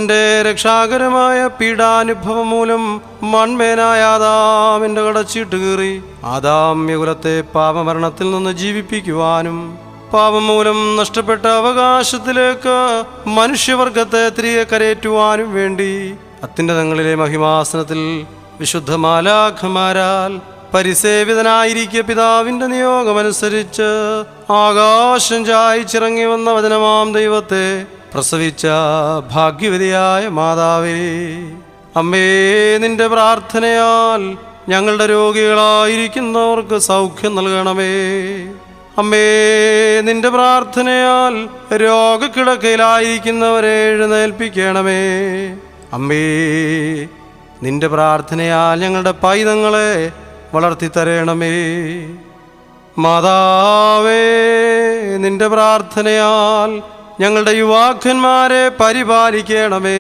ന്റെ രക്ഷാകരമായ പീഡാനുഭവം മൂലം മൺമേനായ ആദാമിന്റെ കടച്ചീട്ട് കീറി ആദാമ്യകുലത്തെ പാപമരണത്തിൽ നിന്ന് ജീവിപ്പിക്കുവാനും പാപം മൂലം നഷ്ടപ്പെട്ട അവകാശത്തിലേക്ക് മനുഷ്യവർഗത്തെ തിരികെ കരയേറ്റുവാനും വേണ്ടി അത്യുന്നതങ്ങളിലെ മഹിമാസനത്തിൽ വിശുദ്ധ മാലാഖമാരാൽ പരിസേവിതനായിരിക്കെ പിതാവിന്റെ നിയോഗമനുസരിച്ച് ആകാശം ചായിച്ചിറങ്ങി വന്ന വചനമാം ദൈവത്തെ പ്രസവിച്ച ഭാഗ്യവതിയായ മാതാവേ, അമ്മേ, നിന്റെ പ്രാർത്ഥനയാൽ ഞങ്ങളുടെ രോഗികളായിരിക്കുന്നവർക്ക് സൗഖ്യം നൽകണമേ. അമ്മേ, നിന്റെ പ്രാർത്ഥനയാൽ രോഗക്കിടക്കയിലായിരിക്കുന്നവരെ എഴുന്നേൽപ്പിക്കണമേ. അമ്മേ, നിന്റെ പ്രാർത്ഥനയാൽ ഞങ്ങളുടെ പൈതങ്ങളെ വളർത്തിത്തരണമേ. മാതാവേ, നിന്റെ പ്രാർത്ഥനയാൽ ഞങ്ങളുടെ യുവാക്കന്മാരെ പരിപാലിക്കണമേ.